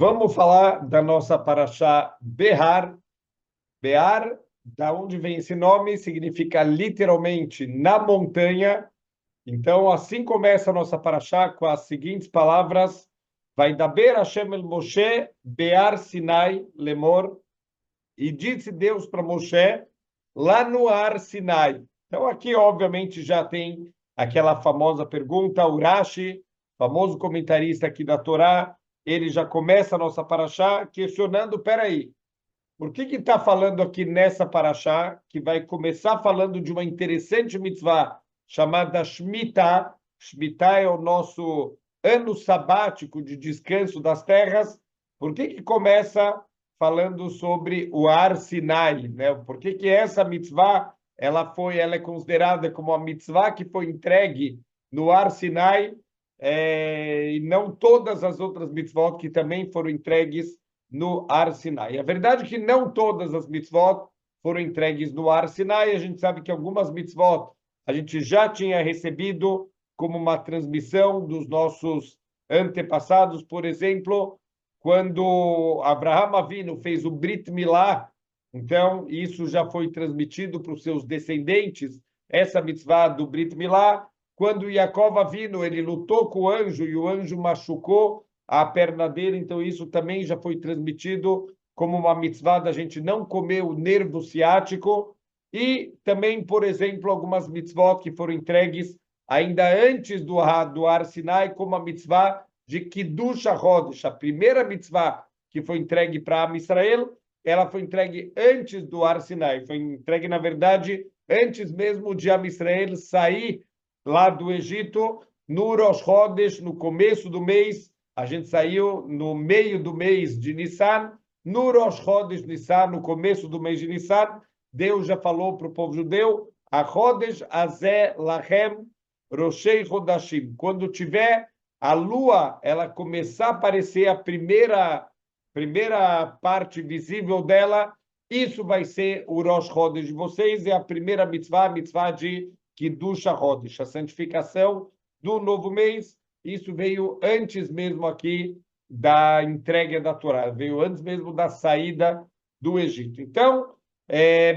Vamos falar da nossa paraxá Behar. Behar, da onde vem esse nome, significa literalmente na montanha. Então, assim começa a nossa paraxá com as seguintes palavras: Vai daber Hashem el Moshe Be'ar Sinai lemor. E disse Deus para Moshe lá no Ar Sinai. Então, aqui, obviamente, já tem aquela famosa pergunta, Urashi, famoso comentarista aqui da Torá, ele já começa a nossa paraxá questionando, peraí, por que está falando aqui nessa paraxá, que vai começar falando de uma interessante mitzvah chamada Shemitah? Shemitah é o nosso ano sabático de descanso das terras. Por que começa falando sobre o Ar Sinai, né? Por que essa mitzvah ela é considerada como a mitzvah que foi entregue no Ar Sinai, e não todas as outras mitzvot que também foram entregues no Ar Sinai? A verdade é que não todas as mitzvot foram entregues no Ar Sinai. A gente sabe que algumas mitzvot a gente já tinha recebido como uma transmissão dos nossos antepassados. Por exemplo, quando Abraham Avinu fez o Brit Milá, então isso já foi transmitido para os seus descendentes, essa mitzvah do Brit Milá. Quando Yaakov Avinu, ele lutou com o anjo e o anjo machucou a perna dele, então isso também já foi transmitido como uma mitzvah da gente não comer o nervo ciático. E também, por exemplo, algumas mitzvot que foram entregues ainda antes do Ar Sinai, como a mitzvah de Kiddush HaChodesh, a primeira mitzvah que foi entregue para Am Israel, ela foi entregue antes do Ar Sinai, foi entregue, na verdade, antes mesmo de Am Israel sair lá do Egito, no Rosh Chodesh, no começo do mês. A gente saiu no meio do mês de Nissan, no Rosh Chodesh Nissan, no começo do mês de Nissan. Deus já falou para o povo judeu: a Chodesh Azeh Lachem Roshei Chodashim. Quando tiver a lua, ela começar a aparecer a primeira parte visível dela, isso vai ser o Rosh Chodesh de vocês, é a primeira mitzvah, a mitzvah de Kiddush HaChodesh, a santificação do novo mês. Isso veio antes mesmo aqui da entrega da Torá, veio antes mesmo da saída do Egito. Então,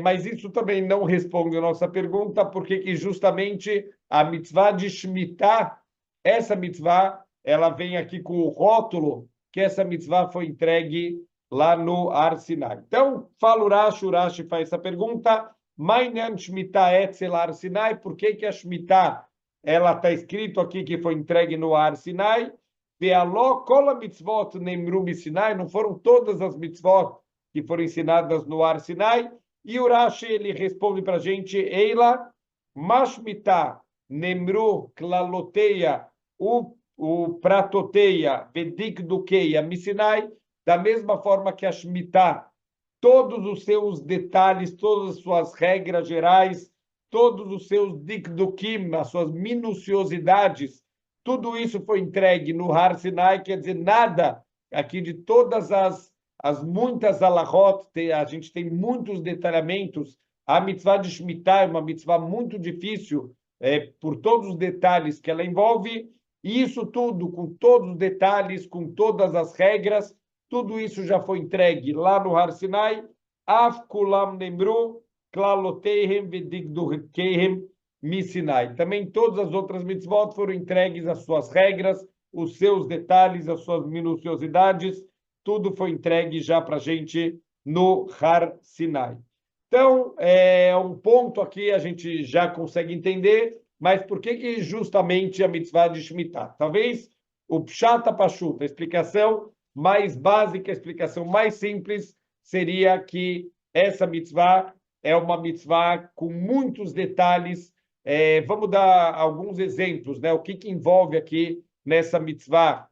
mas isso também não responde a nossa pergunta, porque justamente a mitzvah de Shemitah, essa mitzvah, ela vem aqui com o rótulo que essa mitzvah foi entregue lá no Ar Sinai. Então, fala Urashi faz essa pergunta: Mainyan Shemitah etzel Ar Sinai? Por que a Shemitah ela está escrito aqui que foi entregue no Ar Sinai? Ve'aló kol mitzvot nemru Sinai? Não foram todas as mitzvot que foram ensinadas no Ar Sinai? E Urashi ele responde para a gente: Eila mashmitah nemru klaloteia o pratoteia vedik dukeia misinai, da mesma forma que a Shemitah, todos os seus detalhes, todas as suas regras gerais, todos os seus dikdukim, as suas minuciosidades, tudo isso foi entregue no Har Sinai. Quer dizer, nada aqui de todas as muitas alahot, a gente tem muitos detalhamentos. A mitzvah de Shemitah é uma mitzvah muito difícil, por todos os detalhes que ela envolve, e isso tudo, com todos os detalhes, com todas as regras, tudo isso já foi entregue lá no Har Sinai. Af kulam nemru klaloteihem vedigdukeihem misinai. Também todas as outras mitzvot foram entregues as suas regras, os seus detalhes, as suas minuciosidades, tudo foi entregue já para a gente no Har Sinai. Então, um ponto aqui a gente já consegue entender, mas por que justamente a mitzvah de Shemitah? Talvez o Pshat Pashut, a explicação mais básica, a explicação mais simples, seria que essa mitzvah é uma mitzvah com muitos detalhes. Vamos dar alguns exemplos, né? O que envolve aqui nessa mitzvah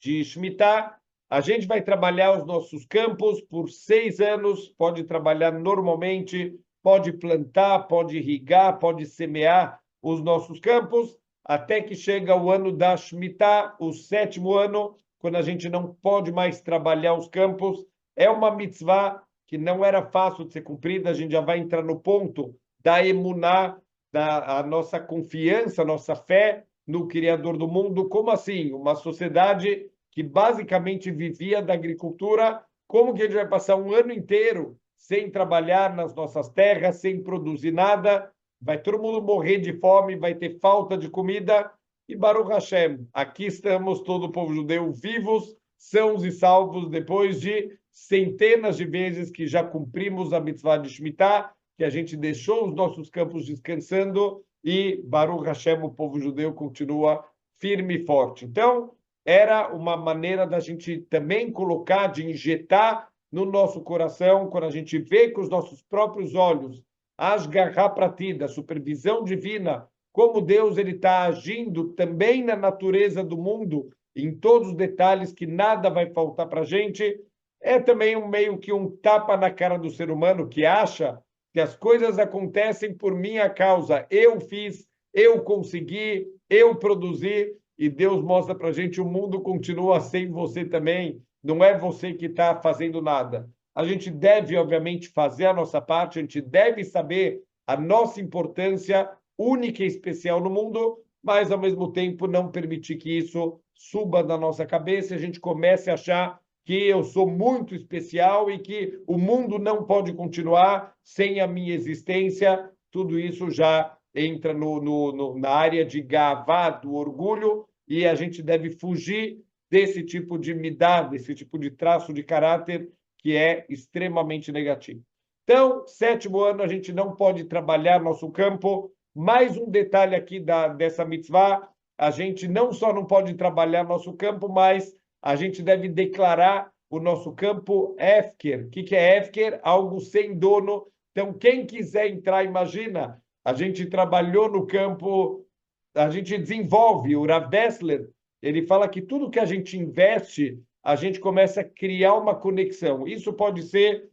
de Shemitah? A gente vai trabalhar os nossos campos por 6 anos, pode trabalhar normalmente, pode plantar, pode irrigar, pode semear os nossos campos, até que chega o ano da Shemitah, o 7º ano, quando a gente não pode mais trabalhar os campos. É uma mitzvah que não era fácil de ser cumprida. A gente já vai entrar no ponto da emuná, a nossa confiança, a nossa fé no Criador do mundo. Como assim? Uma sociedade que basicamente vivia da agricultura, como que a gente vai passar um ano inteiro sem trabalhar nas nossas terras, sem produzir nada? Vai todo mundo morrer de fome, vai ter falta de comida. E Baruch Hashem, aqui estamos, todo o povo judeu, vivos, sãos e salvos, depois de centenas de vezes que já cumprimos a mitzvah de Shemitah, que a gente deixou os nossos campos descansando e Baruch Hashem, o povo judeu, continua firme e forte. Então, era uma maneira da gente também colocar, de injetar no nosso coração, quando a gente vê com os nossos próprios olhos a Ashgaha Pratida, a supervisão divina, como Deus ele está agindo também na natureza do mundo, em todos os detalhes, que nada vai faltar para a gente, é também meio que um tapa na cara do ser humano que acha que as coisas acontecem por minha causa. Eu fiz, eu consegui, eu produzi, e Deus mostra para a gente, o mundo continua sem você também, não é você que está fazendo nada. A gente deve, obviamente, fazer a nossa parte, a gente deve saber a nossa importância única e especial no mundo, mas, ao mesmo tempo, não permitir que isso suba da nossa cabeça e a gente comece a achar que eu sou muito especial e que o mundo não pode continuar sem a minha existência. Tudo isso já entra na área de gavá, do orgulho, e a gente deve fugir desse tipo de midá, desse tipo de traço de caráter que é extremamente negativo. Então, 7º ano, a gente não pode trabalhar nosso campo. Mais um detalhe aqui dessa mitzvah, a gente não só não pode trabalhar nosso campo, mas a gente deve declarar o nosso campo Hefker. O que é Hefker? Algo sem dono. Então, quem quiser entrar, imagina, a gente trabalhou no campo, a gente desenvolve. O Rav Dessler, ele fala que tudo que a gente investe, a gente começa a criar uma conexão. Isso pode ser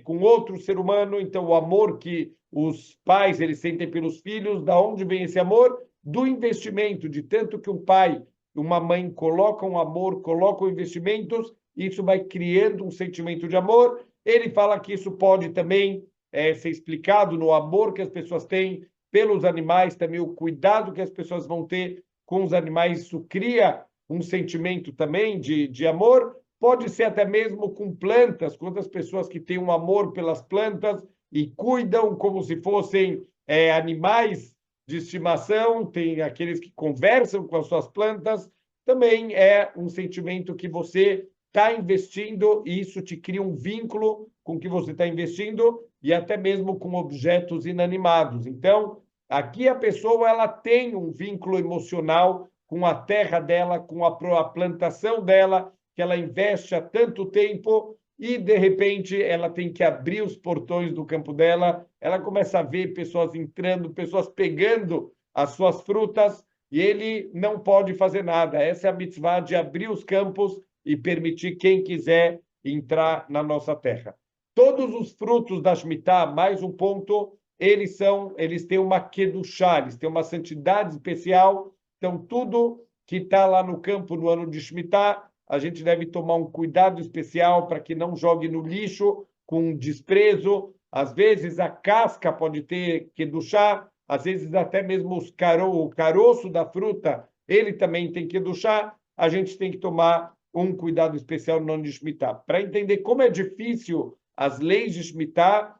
com outro ser humano, então o amor que os pais eles sentem pelos filhos, da onde vem esse amor? Do investimento, de tanto que um pai, uma mãe colocam amor, colocam investimentos, isso vai criando um sentimento de amor. Ele fala que isso pode também ser explicado no amor que as pessoas têm pelos animais, também o cuidado que as pessoas vão ter com os animais, isso cria um sentimento também de amor. Pode ser até mesmo com plantas, quantas pessoas que têm um amor pelas plantas e cuidam como se fossem animais de estimação, tem aqueles que conversam com as suas plantas, também é um sentimento que você está investindo e isso te cria um vínculo com o que você está investindo e até mesmo com objetos inanimados. Então, aqui a pessoa ela tem um vínculo emocional com a terra dela, com a plantação dela, que ela investe há tanto tempo e, de repente, ela tem que abrir os portões do campo dela, ela começa a ver pessoas entrando, pessoas pegando as suas frutas, e ele não pode fazer nada. Essa é a mitzvah de abrir os campos e permitir quem quiser entrar na nossa terra. Todos os frutos da Shemitah, mais um ponto, eles têm uma kedushá, eles têm uma santidade especial. Então, tudo que está lá no campo no ano de Shemitah, a gente deve tomar um cuidado especial para que não jogue no lixo com desprezo. Às vezes a casca pode ter kedushá, às vezes até mesmo o caroço da fruta, ele também tem kedushá. A gente tem que tomar um cuidado especial no ano de Shemitah. Para entender como é difícil as leis de Shemitah,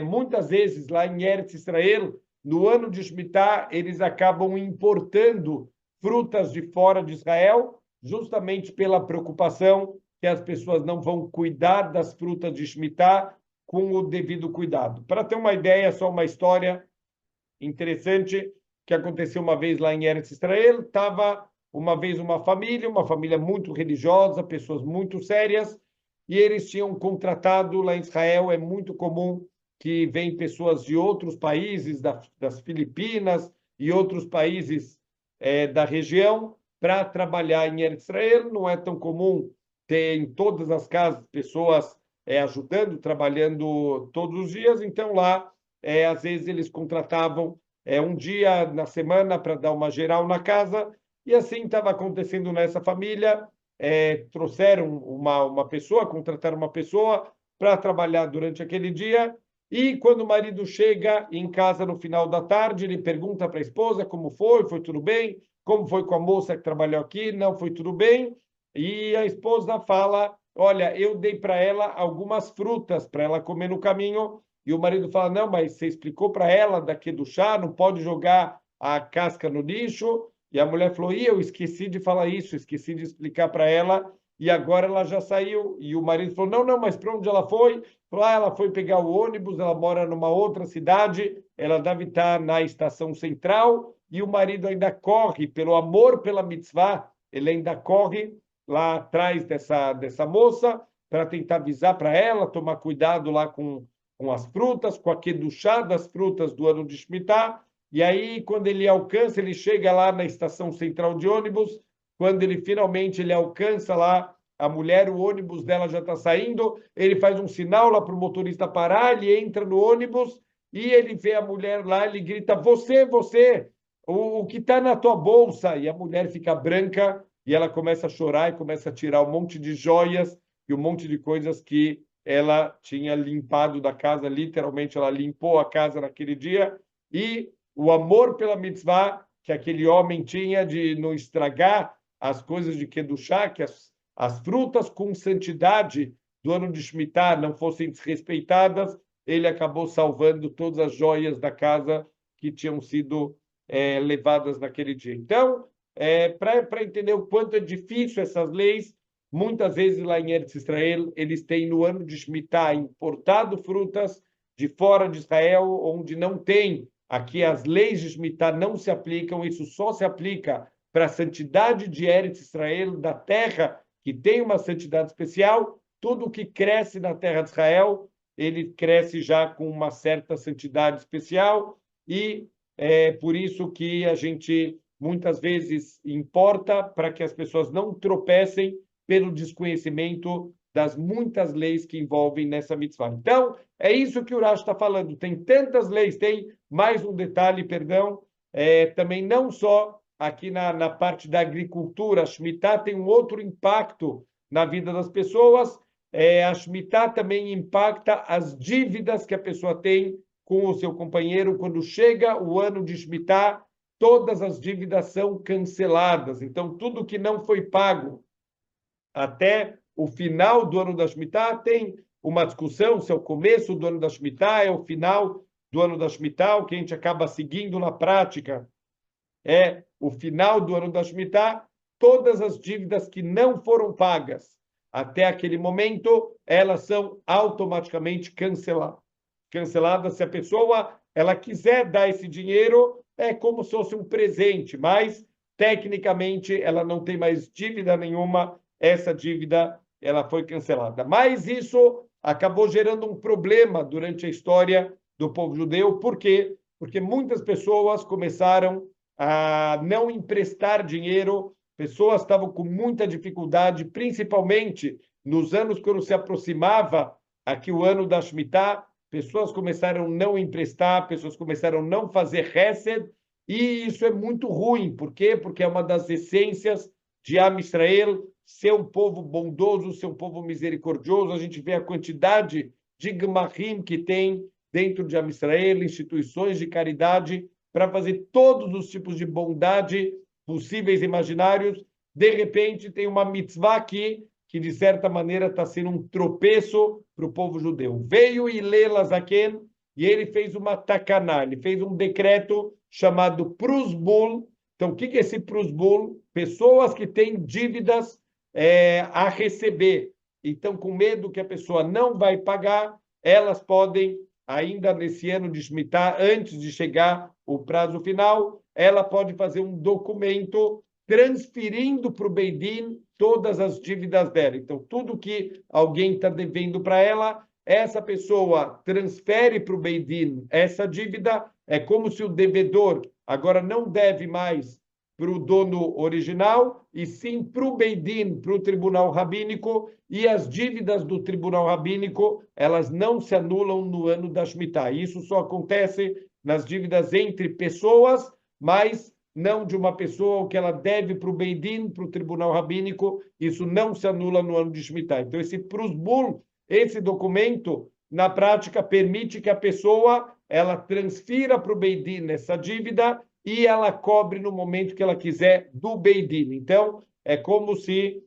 muitas vezes lá em Eretz Israel, no ano de Shemitah, eles acabam importando frutas de fora de Israel, justamente pela preocupação que as pessoas não vão cuidar das frutas de Shemitah com o devido cuidado. Para ter uma ideia, só uma história interessante que aconteceu uma vez lá em Eretz Israel, estava uma vez uma família muito religiosa, pessoas muito sérias, e eles tinham contratado lá em Israel, é muito comum que vêm pessoas de outros países, das Filipinas e outros países da região, para trabalhar em Eretz Israel. Não é tão comum ter em todas as casas pessoas ajudando, trabalhando todos os dias. Então, lá, às vezes, eles contratavam um dia na semana para dar uma geral na casa, e assim estava acontecendo nessa família. Trouxeram uma pessoa, contrataram uma pessoa para trabalhar durante aquele dia, e quando o marido chega em casa no final da tarde, ele pergunta para a esposa como foi tudo bem? Como foi com a moça que trabalhou aqui? Não foi tudo bem. e a esposa fala, olha, eu dei para ela algumas frutas para ela comer no caminho, e o marido fala, não, mas você explicou para ela daqui do chá, não pode jogar a casca no lixo, e a mulher falou, eu esqueci de falar isso, esqueci de explicar para ela, e agora ela já saiu, e o marido falou, não, não, mas para onde ela foi? Falou, ah, ela foi pegar o ônibus, ela mora numa outra cidade, ela deve estar na estação central, e o marido ainda corre, pelo amor pela mitzvah, ele ainda corre lá atrás dessa moça para tentar avisar para ela, tomar cuidado lá com as frutas, com a kedushá das frutas do ano de Shemitah, e aí, quando ele alcança, ele chega lá na estação central de ônibus, quando ele finalmente ele alcança lá a mulher, o ônibus dela já está saindo, ele faz um sinal lá para o motorista parar, ele entra no ônibus e ele vê a mulher lá, ele grita, você, o que está na tua bolsa? E a mulher fica branca e ela começa a chorar e começa a tirar um monte de joias e um monte de coisas que ela tinha limpado da casa, literalmente ela limpou a casa naquele dia, e o amor pela mitzvah que aquele homem tinha de não estragar as coisas de Kedushá, que as frutas com santidade do ano de Shemitah não fossem desrespeitadas, ele acabou salvando todas as joias da casa que tinham sido levadas naquele dia. Então, para entender o quanto é difícil essas leis, muitas vezes lá em Eretz Israel, eles têm no ano de Shemitah importado frutas de fora de Israel, onde não tem, aqui as leis de Shemitah não se aplicam, isso só se aplica para a santidade de Eretz Israel, da terra que tem uma santidade especial, tudo que cresce na terra de Israel, ele cresce já com uma certa santidade especial, e é por isso que a gente muitas vezes importa para que as pessoas não tropecem pelo desconhecimento das muitas leis que envolvem nessa mitzvah. Então, é isso que o Urash está falando. Tem tantas leis, tem mais um detalhe, perdão, também não só aqui na parte da agricultura, a Shemitah tem um outro impacto na vida das pessoas, a Shemitah também impacta as dívidas que a pessoa tem com o seu companheiro. Quando chega o ano de Shemitah, todas as dívidas são canceladas. Então, tudo que não foi pago até o final do ano da Shemitah tem uma discussão se é o começo do ano da Shemitah, é o final do ano da Shemitah, o que a gente acaba seguindo na prática é o final do ano da Shemitah, todas as dívidas que não foram pagas até aquele momento, elas são automaticamente canceladas. Canceladas se a pessoa ela quiser dar esse dinheiro, é como se fosse um presente, mas tecnicamente ela não tem mais dívida nenhuma, essa dívida ela foi cancelada. Mas isso acabou gerando um problema durante a história do povo judeu, por quê? Porque muitas pessoas começaram a não emprestar dinheiro, pessoas estavam com muita dificuldade, principalmente nos anos quando se aproximava aqui o ano da Shemitah, pessoas começaram a não emprestar, pessoas começaram a não fazer Hesed, e isso é muito ruim. Por quê? Porque é uma das essências de Am Israel, ser um povo bondoso, ser um povo misericordioso. A gente vê a quantidade de Gmachim que tem dentro de Am Israel, instituições de caridade, para fazer todos os tipos de bondade possíveis e imaginários. De repente, tem uma mitzvah aqui que, de certa maneira, está sendo um tropeço para o povo judeu. Veio Hillel Zaken e ele fez uma takaná, ele fez um decreto chamado Prusbul. Então, o que é esse Prusbul? Pessoas que têm dívidas a receber. Então, com medo que a pessoa não vai pagar, elas podem, ainda nesse ano de Shemitah, antes de chegar o prazo final, ela pode fazer um documento transferindo para o Beit Din todas as dívidas dela. Então, tudo que alguém está devendo para ela, essa pessoa transfere para o Beit Din essa dívida. É como se o devedor agora não deve mais para o dono original, e sim para o Beit Din, para o tribunal rabínico, e as dívidas do tribunal rabínico, elas não se anulam no ano da Shemitah. Isso só acontece nas dívidas entre pessoas, mas não de uma pessoa, o que ela deve para o Beit Din, para o tribunal rabínico, isso não se anula no ano de Shemitah. Então, esse Prusbul, esse documento, na prática, permite que a pessoa ela transfira para o Beit Din essa dívida e ela cobre no momento que ela quiser do Beit Din. Então, é como se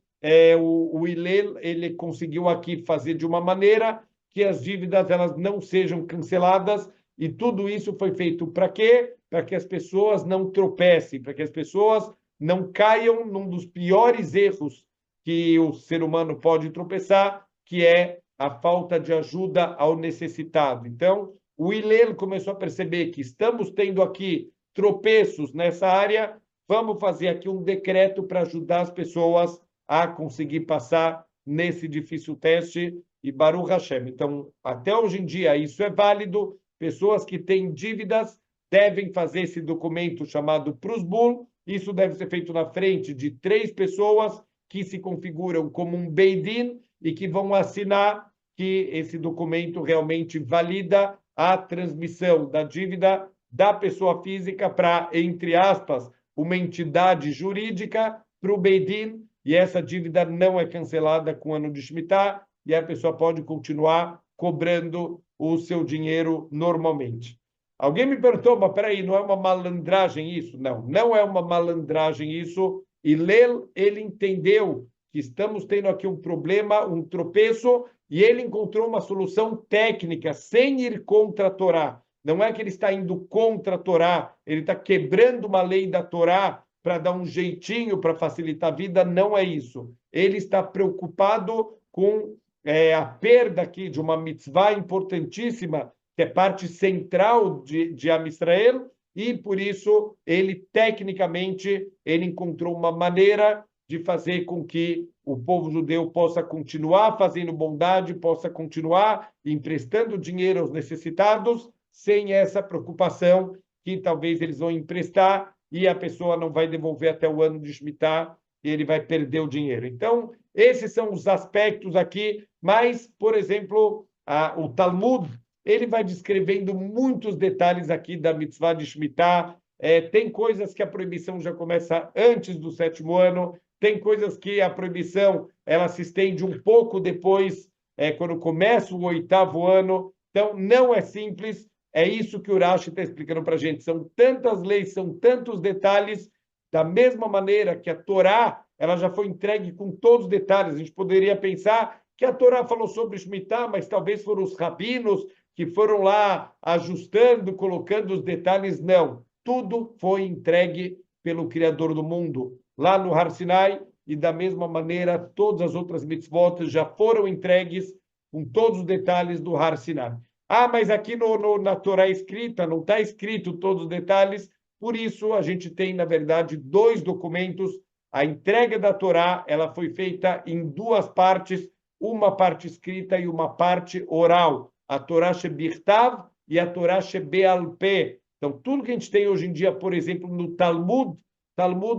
o Hillel, ele conseguiu aqui fazer de uma maneira que as dívidas elas não sejam canceladas, e tudo isso foi feito para quê? Para que as pessoas não tropecem, para que as pessoas não caiam num dos piores erros que o ser humano pode tropeçar, que é a falta de ajuda ao necessitado. Então, o Hillel começou a perceber que estamos tendo aqui tropeços nessa área, vamos fazer aqui um decreto para ajudar as pessoas a conseguir passar nesse difícil teste, e Baruch Hashem. Então, até hoje em dia, isso é válido, pessoas que têm dívidas devem fazer esse documento chamado Prusbul, isso deve ser feito na frente de 3 pessoas que se configuram como um Beidin e que vão assinar que esse documento realmente valida a transmissão da dívida da pessoa física para, entre aspas, uma entidade jurídica para o Beidin, e essa dívida não é cancelada com o ano de Shemitah, e a pessoa pode continuar cobrando o seu dinheiro normalmente. Alguém me perguntou, mas peraí, não é uma malandragem isso? Não, não é uma malandragem isso. E Lel, ele entendeu que estamos tendo aqui um problema, um tropeço, e ele encontrou uma solução técnica, sem ir contra a Torá. Não é que ele está indo contra a Torá, ele está quebrando uma lei da Torá para dar um jeitinho para facilitar a vida, não é isso. Ele está preocupado com a perda aqui de uma mitzvah importantíssima, que é parte central de Am Israel, e por isso ele, tecnicamente, ele encontrou uma maneira de fazer com que o povo judeu possa continuar fazendo bondade, possa continuar emprestando dinheiro aos necessitados, sem essa preocupação que talvez eles vão emprestar e a pessoa não vai devolver até o ano de Shemitah e ele vai perder o dinheiro. Então, esses são os aspectos aqui, mas, por exemplo, o Talmud, ele vai descrevendo muitos detalhes aqui da mitzvah de Shemitah. Tem coisas que a proibição já começa antes do 7º ano, tem coisas que a proibição ela se estende um pouco depois, quando começa o 8º ano. Então, não é simples, é isso que o Urashi está explicando para a gente. São tantas leis, são tantos detalhes, da mesma maneira que a Torá ela já foi entregue com todos os detalhes. A gente poderia pensar que a Torá falou sobre Shemitah, mas talvez foram os rabinos que foram lá ajustando, colocando os detalhes. Não, tudo foi entregue pelo Criador do mundo, lá no Har Sinai, e da mesma maneira todas as outras mitzvot já foram entregues com todos os detalhes do Har Sinai. Ah, mas aqui na Torá escrita não está escrito todos os detalhes, por isso a gente tem, na verdade, 2 documentos. A entrega da Torá ela foi feita em 2 partes, uma parte escrita e uma parte oral. A Torá Shebichtav e a Torá Shebeal Peh. Então, tudo que a gente tem hoje em dia, por exemplo, no Talmud,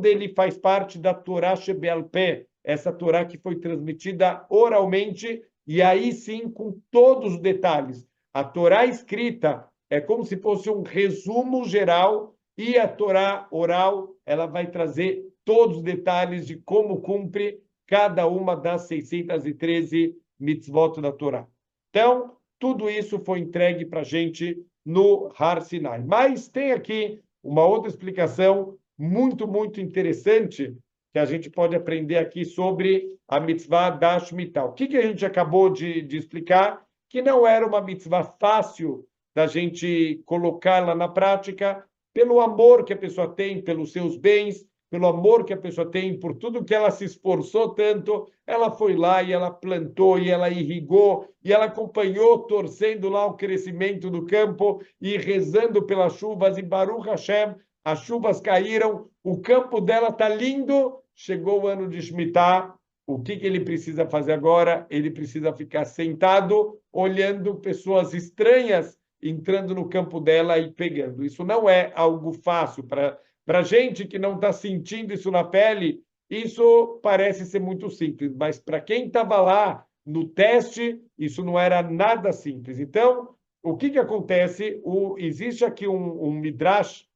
ele faz parte da Torá Shebeal Peh, essa Torá que foi transmitida oralmente, e aí sim com todos os detalhes. A Torá escrita é como se fosse um resumo geral, e a Torá oral ela vai trazer todos os detalhes de como cumpre cada uma das 613 mitzvot da Torá. Então, tudo isso foi entregue para a gente no Har Sinai. Mas tem aqui uma outra explicação muito, muito interessante que a gente pode aprender aqui sobre a mitzvah da Shemitah. O que a gente acabou de explicar? Que não era uma mitzvah fácil da gente colocá-la na prática, pelo amor que a pessoa tem pelos seus bens, pelo amor que a pessoa tem por tudo que ela se esforçou tanto, ela foi lá e ela plantou, e ela irrigou, e ela acompanhou, torcendo lá o crescimento do campo e rezando pelas chuvas, e Baruch Hashem, as chuvas caíram, o campo dela está lindo, chegou o ano de Shemitah. O que ele precisa fazer agora? Ele precisa ficar sentado, olhando pessoas estranhas entrando no campo dela e pegando. Isso não é algo fácil. Para gente que não está sentindo isso na pele, isso parece ser muito simples, mas para quem estava lá no teste, isso não era nada simples. Então, o que acontece? Existe aqui um Midrash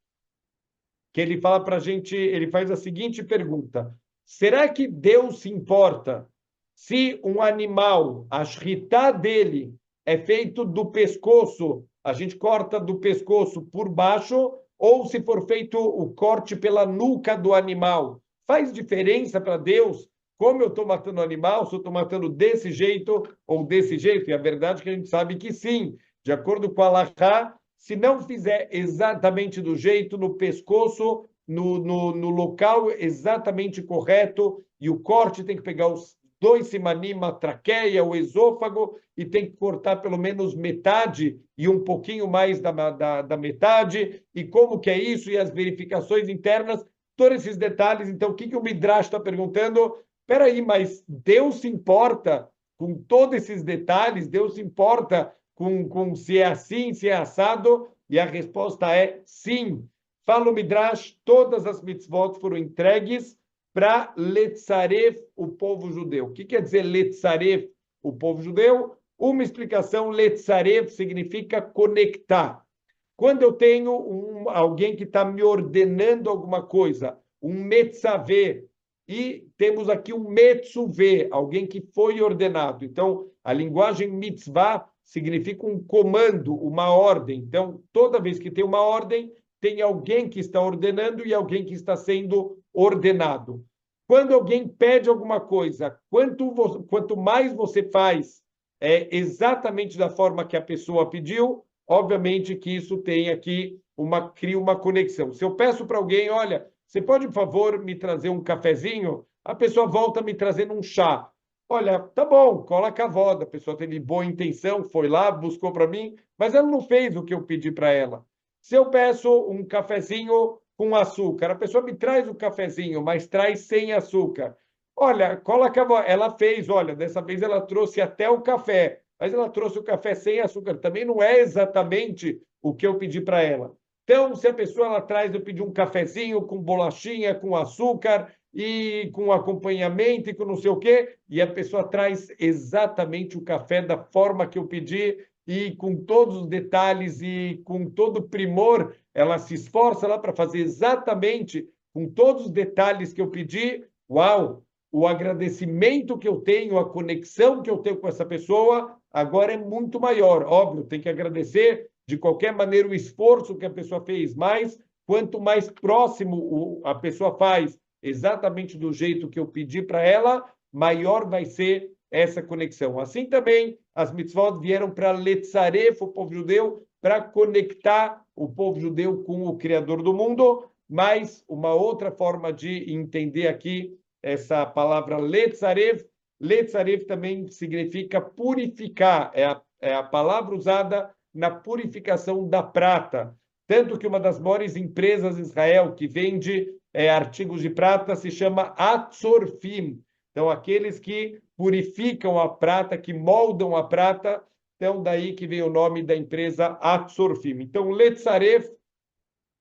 que ele fala para a gente, ele faz a seguinte pergunta: será que Deus se importa se um animal, a shritá dele, é feito do pescoço, a gente corta do pescoço por baixo, ou se for feito o corte pela nuca do animal? Faz diferença para Deus como eu estou matando o animal, se eu estou matando desse jeito ou desse jeito. E a verdade é que a gente sabe que sim, de acordo com a Halachá, se não fizer exatamente do jeito, no pescoço, no local exatamente correto, e o corte tem que pegar os dois simanim, a traqueia, o esôfago, e tem que cortar pelo menos metade e um pouquinho mais da metade, e como que é isso, e as verificações internas, todos esses detalhes. Então, o que o Midrash está perguntando? Espera aí, mas Deus se importa com todos esses detalhes? Deus se importa com se é assim, se é assado? E a resposta é sim. Fala o Midrash, todas as mitzvot foram entregues para Letzaref, o povo judeu. O que quer dizer Letzaref, o povo judeu? Uma explicação, Letzaref significa conectar. Quando eu tenho alguém que está me ordenando alguma coisa, um metzavê, e temos aqui um metzuvê, alguém que foi ordenado. Então, a linguagem mitzvah significa um comando, uma ordem. Então, toda vez que tem uma ordem, tem alguém que está ordenando e alguém que está sendo ordenado. Quando alguém pede alguma coisa, quanto mais você faz exatamente da forma que a pessoa pediu, obviamente que isso tem aqui cria uma conexão. Se eu peço para alguém, olha, você pode, por favor, me trazer um cafezinho? A pessoa volta me trazendo um chá. Olha, tá bom, cola a avó, a pessoa teve boa intenção, foi lá, buscou para mim, mas ela não fez o que eu pedi para ela. Se eu peço um cafezinho com açúcar, a pessoa me traz o cafezinho, mas traz sem açúcar. Olha, cola a avó, ela fez, olha, dessa vez ela trouxe até o café, mas ela trouxe o café sem açúcar. Também não é exatamente o que eu pedi para ela. Então, se a pessoa ela traz, eu pedi um cafezinho com bolachinha, com açúcar e com acompanhamento e com não sei o quê, e a pessoa traz exatamente o café da forma que eu pedi e com todos os detalhes e com todo o primor, ela se esforça lá para fazer exatamente com todos os detalhes que eu pedi. Uau! O agradecimento que eu tenho, a conexão que eu tenho com essa pessoa, agora é muito maior. Óbvio, tem que agradecer de qualquer maneira o esforço que a pessoa fez, mas quanto mais próximo a pessoa faz exatamente do jeito que eu pedi para ela, maior vai ser essa conexão. Assim também, as mitzvot vieram para Letzaref, o povo judeu, para conectar o povo judeu com o Criador do mundo, mas uma outra forma de entender aqui essa palavra Letzaref, Letzaref também significa purificar, é a palavra usada na purificação da prata. Tanto que uma das maiores empresas em Israel que vende artigos de prata se chama Atzorfim. Então, aqueles que purificam a prata, que moldam a prata, então daí que vem o nome da empresa Atzorfim. Então, Letzaref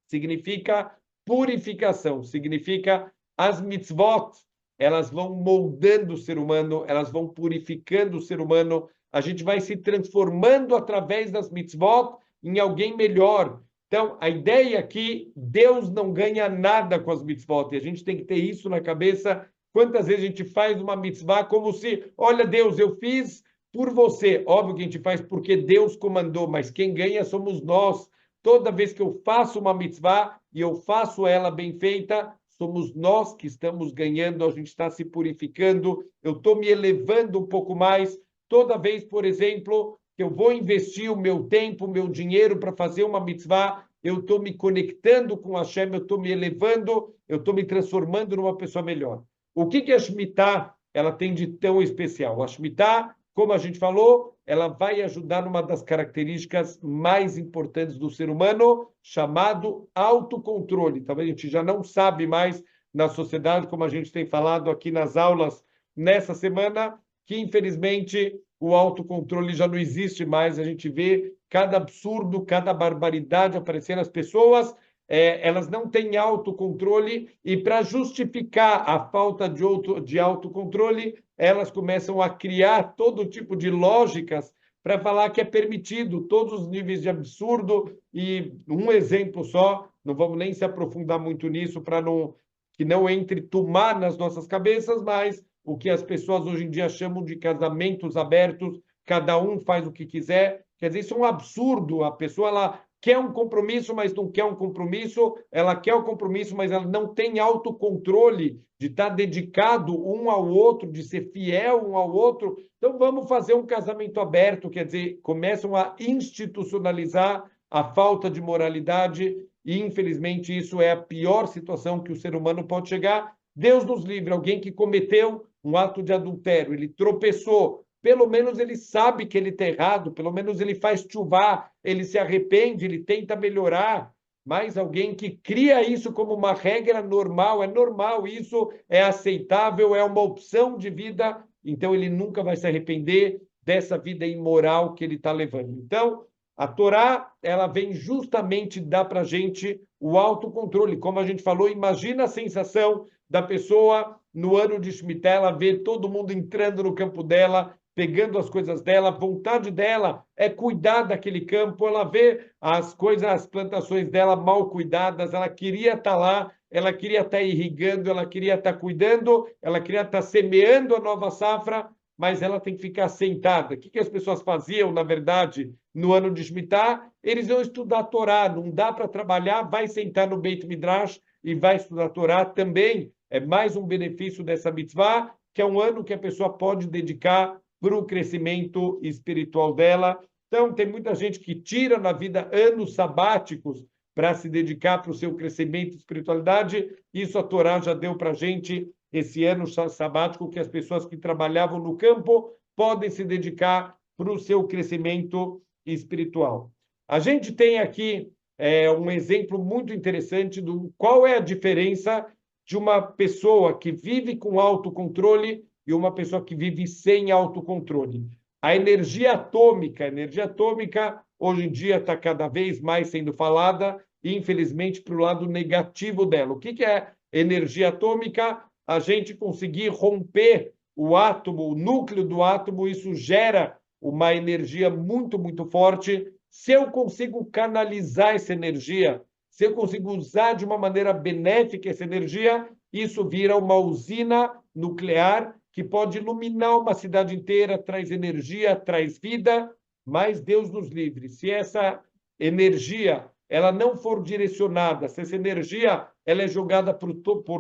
significa purificação, significa as mitzvot, elas vão moldando o ser humano, elas vão purificando o ser humano, a gente vai se transformando através das mitzvot em alguém melhor. Então, a ideia aqui, Deus não ganha nada com as mitzvot, e a gente tem que ter isso na cabeça. Quantas vezes a gente faz uma mitzvah como se, olha Deus, eu fiz por você. Óbvio que a gente faz porque Deus comandou, mas quem ganha somos nós. Toda vez que eu faço uma mitzvah e eu faço ela bem feita, somos nós que estamos ganhando, a gente está se purificando, eu estou me elevando um pouco mais. Toda vez, por exemplo, que eu vou investir o meu tempo, o meu dinheiro para fazer uma mitzvah, eu estou me conectando com Hashem, eu estou me elevando, eu estou me transformando numa pessoa melhor. O que a Shemitah ela tem de tão especial? A Shemitah, como a gente falou, ela vai ajudar numa das características mais importantes do ser humano, chamado autocontrole. Talvez a gente já não sabe mais na sociedade, como a gente tem falado aqui nas aulas nessa semana, que infelizmente o autocontrole já não existe mais. A gente vê cada absurdo, cada barbaridade aparecer nas pessoas. Elas não têm autocontrole e para justificar a falta de autocontrole, elas começam a criar todo tipo de lógicas para falar que é permitido todos os níveis de absurdo. E um exemplo só, não vamos nem se aprofundar muito nisso para que não entre tumar nas nossas cabeças, mas o que as pessoas hoje em dia chamam de casamentos abertos, cada um faz o que quiser. Quer dizer, isso é um absurdo. A pessoa ela quer um compromisso, mas não quer um compromisso, ela quer o compromisso, mas ela não tem autocontrole de estar dedicado um ao outro, de ser fiel um ao outro. Então, vamos fazer um casamento aberto, quer dizer, começam a institucionalizar a falta de moralidade e, infelizmente, isso é a pior situação que o ser humano pode chegar. Deus nos livre, alguém que cometeu um ato de adultério, ele tropeçou, pelo menos ele sabe que ele está errado, pelo menos ele faz tchuvá, ele se arrepende, ele tenta melhorar. Mas alguém que cria isso como uma regra normal, é normal, isso é aceitável, é uma opção de vida, então ele nunca vai se arrepender dessa vida imoral que ele está levando. Então, a Torá, ela vem justamente dar para a gente o autocontrole. Como a gente falou, imagina a sensação da pessoa no ano de Shemitah, ela vê todo mundo entrando no campo dela, pegando as coisas dela, a vontade dela é cuidar daquele campo, ela vê as coisas, as plantações dela mal cuidadas, ela queria estar lá, ela queria estar irrigando, ela queria estar cuidando, ela queria estar semeando a nova safra, mas ela tem que ficar sentada. O que as pessoas faziam, na verdade, no ano de Shemitah? Eles iam estudar a Torá, não dá para trabalhar, vai sentar no Beit Midrash e vai estudar a Torá também. É mais um benefício dessa mitzvah, que é um ano que a pessoa pode dedicar para o crescimento espiritual dela. Então, tem muita gente que tira na vida anos sabáticos para se dedicar para o seu crescimento e espiritualidade. Isso a Torá já deu para a gente esse ano sabático, que as pessoas que trabalhavam no campo podem se dedicar para o seu crescimento espiritual. A gente tem aqui um exemplo muito interessante do qual é a diferença de uma pessoa que vive com autocontrole e uma pessoa que vive sem autocontrole. A energia atômica hoje em dia está cada vez mais sendo falada, infelizmente, para o lado negativo dela. O que é energia atômica? A gente conseguir romper o átomo, o núcleo do átomo, isso gera uma energia muito, muito forte. Se eu consigo canalizar essa energia, se eu consigo usar de uma maneira benéfica essa energia, isso vira uma usina nuclear que pode iluminar uma cidade inteira, traz energia, traz vida, mas Deus nos livre. Se essa energia ela não for direcionada, se essa energia ela é jogada por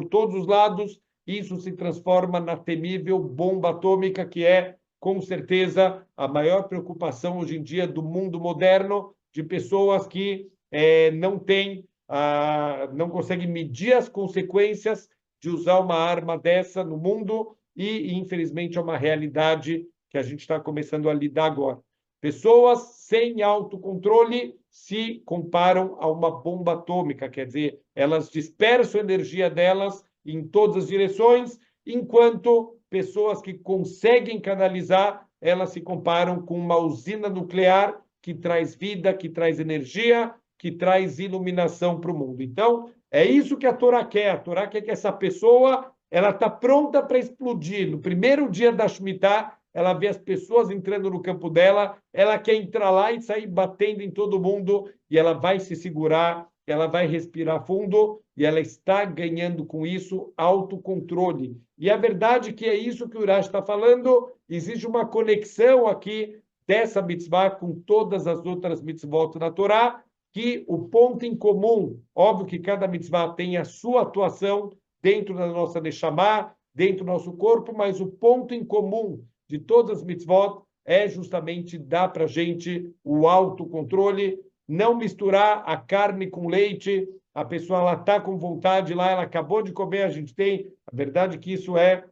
todos os lados, isso se transforma na temível bomba atômica, que é, com certeza, a maior preocupação hoje em dia do mundo moderno, de pessoas que não conseguem medir as consequências de usar uma arma dessa no mundo e, infelizmente, é uma realidade que a gente está começando a lidar agora. Pessoas sem autocontrole se comparam a uma bomba atômica, quer dizer, elas dispersam a energia delas em todas as direções, enquanto pessoas que conseguem canalizar, elas se comparam com uma usina nuclear que traz vida, que traz energia, que traz iluminação para o mundo. Então, é isso que a Torá quer. A Torá quer que essa pessoa ela está pronta para explodir. No primeiro dia da Shemitah, ela vê as pessoas entrando no campo dela, ela quer entrar lá e sair batendo em todo mundo, e ela vai se segurar, ela vai respirar fundo, e ela está ganhando com isso autocontrole. E a verdade é que é isso que o Urash está falando, existe uma conexão aqui dessa mitzvah com todas as outras mitzvot na Torá, que o ponto em comum, óbvio que cada mitzvah tem a sua atuação dentro da nossa Neshama, dentro do nosso corpo, mas o ponto em comum de todas as mitzvot é justamente dar para a gente o autocontrole, não misturar a carne com leite, a pessoa ela está com vontade lá, ela acabou de comer, a gente tem, a verdade é que isso é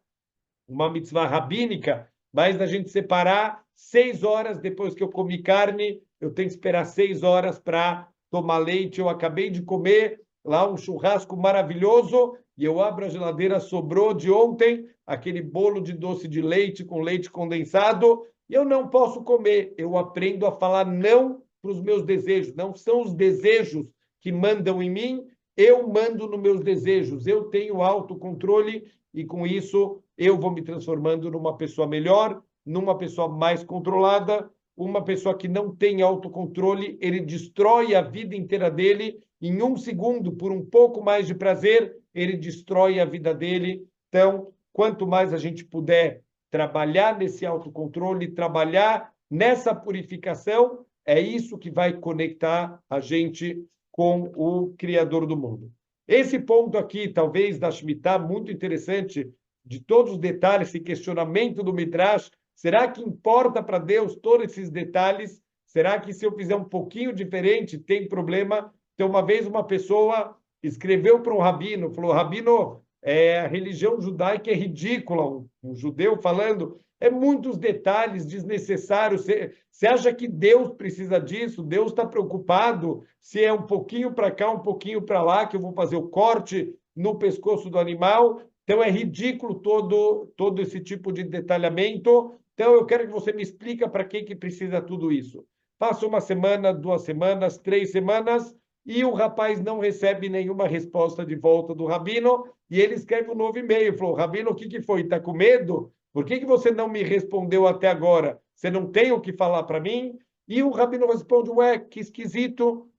uma mitzvah rabínica, mas da gente separar 6 horas depois que eu comi carne, eu tenho que esperar 6 horas para tomar leite. Eu acabei de comer lá um churrasco maravilhoso e eu abro a geladeira, sobrou de ontem aquele bolo de doce de leite com leite condensado e eu não posso comer. Eu aprendo a falar não para os meus desejos. Não são os desejos que mandam em mim, eu mando nos meus desejos. Eu tenho autocontrole e com isso eu vou me transformando numa pessoa melhor, numa pessoa mais controlada. Uma pessoa que não tem autocontrole, ele destrói a vida inteira dele em 1 segundo, por um pouco mais de prazer, ele destrói a vida dele. Então, quanto mais a gente puder trabalhar nesse autocontrole, trabalhar nessa purificação, é isso que vai conectar a gente com o Criador do mundo. Esse ponto aqui, talvez, da Shemitah, muito interessante, de todos os detalhes, esse questionamento do Midrash, será que importa para Deus todos esses detalhes? Será que se eu fizer um pouquinho diferente, tem problema? Então, uma vez uma pessoa escreveu para um rabino, falou, rabino, a religião judaica é ridícula, um judeu falando, é muitos detalhes desnecessários. Você acha que Deus precisa disso? Deus está preocupado se é um pouquinho para cá, um pouquinho para lá, que eu vou fazer o corte no pescoço do animal? Então, é ridículo todo esse tipo de detalhamento. Então, eu quero que você me explique para que precisa tudo isso. Passa uma semana, 2 semanas, 3 semanas, e o rapaz não recebe nenhuma resposta de volta do rabino, e ele escreve um novo e-mail, falou, rabino, o que foi? Está com medo? Por que você não me respondeu até agora? Você não tem o que falar para mim? E o rabino responde, ué, que esquisito,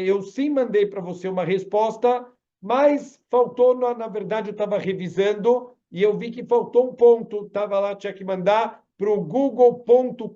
eu sim mandei para você uma resposta, mas faltou, na verdade, eu estava revisando e eu vi que faltou um ponto, estava lá, tinha que mandar para o google.com.br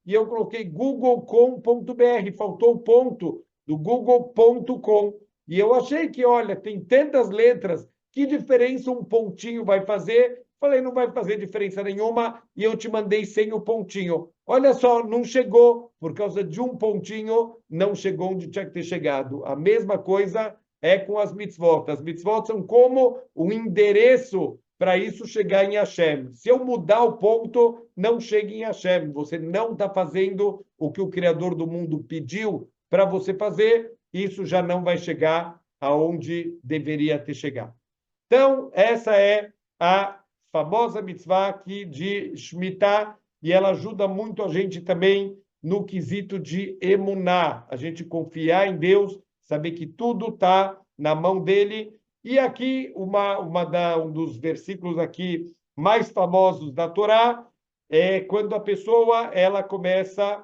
e eu coloquei google.com.br, faltou o ponto do google.com. E eu achei que, olha, tem tantas letras, que diferença um pontinho vai fazer? Falei, não vai fazer diferença nenhuma, e eu te mandei sem o pontinho. Olha só, não chegou, por causa de um pontinho, não chegou onde tinha que ter chegado. A mesma coisa é com as mitzvot. As mitzvot são como o endereço para isso chegar em Hashem. Se eu mudar o ponto, não chega em Hashem. Você não está fazendo o que o Criador do mundo pediu para você fazer, isso já não vai chegar aonde deveria ter chegado. Então, essa é a famosa mitzvah aqui de Shemitah, e ela ajuda muito a gente também no quesito de emuná, a gente confiar em Deus, saber que tudo está na mão dele. E aqui, um dos versículos aqui mais famosos da Torá é quando a pessoa ela começa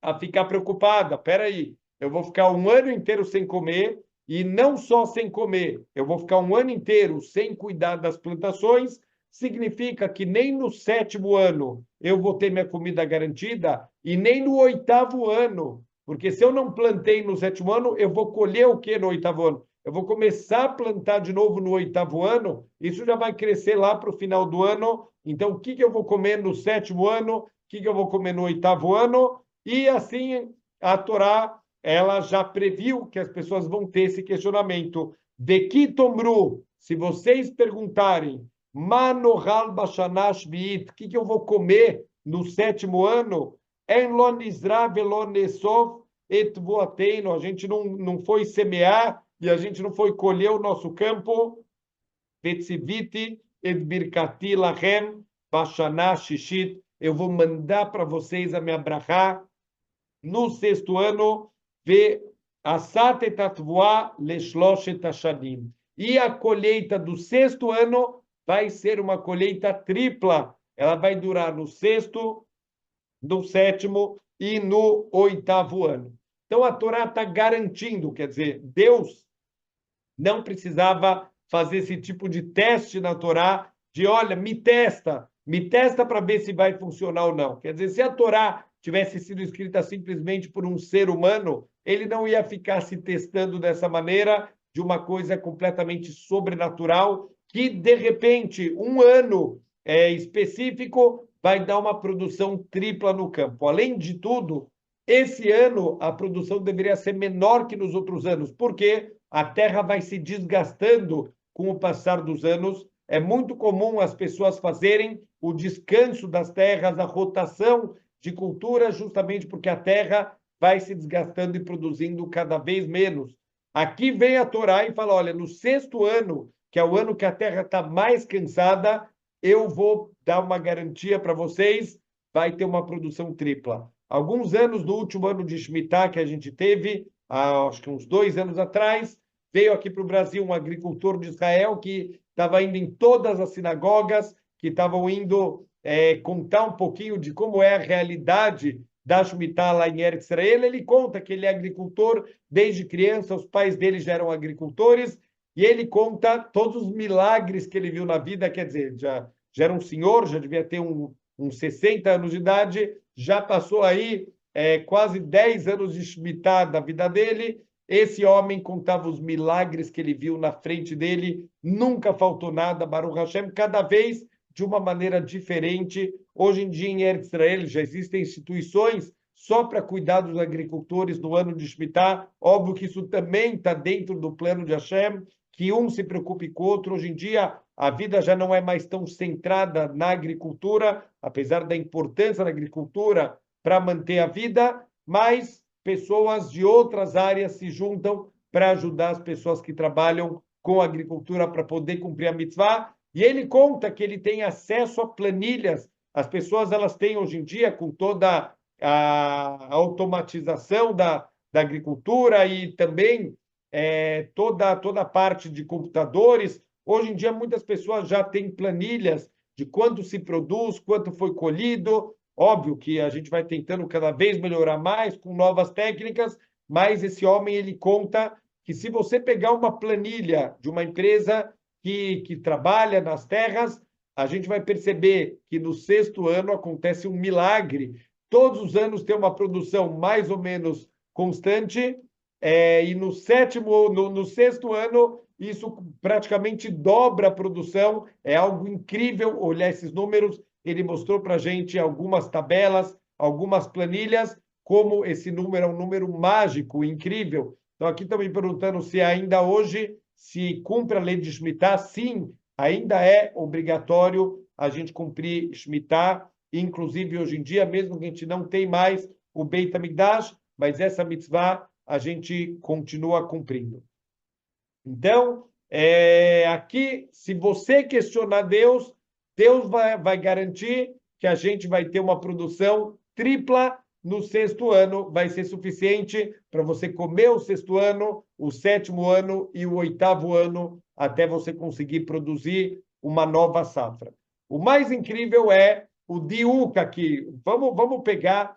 a ficar preocupada. Espera aí, eu vou ficar um ano inteiro sem comer, e não só sem comer, eu vou ficar um ano inteiro sem cuidar das plantações, significa que nem no 7º ano eu vou ter minha comida garantida, e nem no 8º ano, porque se eu não plantei no 7º ano, eu vou colher o que no 8º ano? Eu vou começar a plantar de novo no 8º ano, isso já vai crescer lá para o final do ano, então o que eu vou comer no 7º ano, o que eu vou comer no 8º ano? E assim, a Torá, ela já previu que as pessoas vão ter esse questionamento. Deki tomru, se vocês perguntarem, manohal bashanash biit, o que eu vou comer no 7º ano? En lo nizra velo nesov et voateino, a gente não foi semear e a gente não foi colher o nosso campo. Vetziviti et birkati lachem bashanash shishit, eu vou mandar para vocês a minha brachá no 6º ano, e a colheita do 6º ano vai ser uma colheita tripla. Ela vai durar no 6º, no 7º e no 8º ano. Então a Torá está garantindo, quer dizer, Deus não precisava fazer esse tipo de teste na Torá, de olha, me testa para ver se vai funcionar ou não. Quer dizer, se a Torá tivesse sido escrita simplesmente por um ser humano, ele não ia ficar se testando dessa maneira, de uma coisa completamente sobrenatural, que, de repente, um ano específico vai dar uma produção tripla no campo. Além de tudo, esse ano a produção deveria ser menor que nos outros anos, porque a terra vai se desgastando com o passar dos anos. É muito comum as pessoas fazerem o descanso das terras, a rotação de cultura, justamente porque a terra vai se desgastando e produzindo cada vez menos. Aqui vem a Torá e fala, olha, no 6º ano, que é o ano que a terra está mais cansada, eu vou dar uma garantia para vocês, vai ter uma produção tripla. Alguns anos, no último ano de Shemitah que a gente teve, acho que uns 2 anos atrás, veio aqui para o Brasil um agricultor de Israel que estava indo em todas as sinagogas, que estavam indo contar um pouquinho de como é a realidade da Shemitah lá em Eretz Israel. Ele conta que ele é agricultor desde criança, os pais dele já eram agricultores, e ele conta todos os milagres que ele viu na vida, quer dizer, já era um senhor, já devia ter uns 60 anos de idade, já passou aí quase 10 anos de Shemitah da vida dele. Esse homem contava os milagres que ele viu na frente dele, nunca faltou nada, Baruch Hashem, cada vez de uma maneira diferente. Hoje em dia, em Eretz Israel, já existem instituições só para cuidar dos agricultores no ano de Shemitah. Óbvio que isso também está dentro do plano de Hashem, que um se preocupe com o outro. Hoje em dia, a vida já não é mais tão centrada na agricultura, apesar da importância da agricultura para manter a vida, mas pessoas de outras áreas se juntam para ajudar as pessoas que trabalham com agricultura para poder cumprir a mitzvah. E ele conta que ele tem acesso a planilhas. As pessoas elas têm hoje em dia, com toda a automatização da agricultura e também toda a parte de computadores. Hoje em dia, muitas pessoas já têm planilhas de quanto se produz, quanto foi colhido. Óbvio que a gente vai tentando cada vez melhorar mais com novas técnicas, mas esse homem ele conta que se você pegar uma planilha de uma empresa que trabalha nas terras, a gente vai perceber que no 6º ano acontece um milagre. Todos os anos tem uma produção mais ou menos constante, e no 6º ano, isso praticamente dobra a produção. É algo incrível olhar esses números. Ele mostrou para a gente algumas tabelas, algumas planilhas, como esse número é um número mágico, incrível. Então, aqui estão me perguntando se ainda hoje se cumpre a lei de Shemitah. Sim, ainda é obrigatório a gente cumprir Shemitah, inclusive hoje em dia, mesmo que a gente não tem mais o Beit HaMikdash, mas essa mitzvah a gente continua cumprindo. Então, aqui, se você questionar Deus, Deus vai garantir que a gente vai ter uma produção tripla no 6º ano. Vai ser suficiente para você comer o 6º ano, o 7º ano e o 8º ano, até você conseguir produzir uma nova safra. O mais incrível é o diuca aqui. Vamos pegar,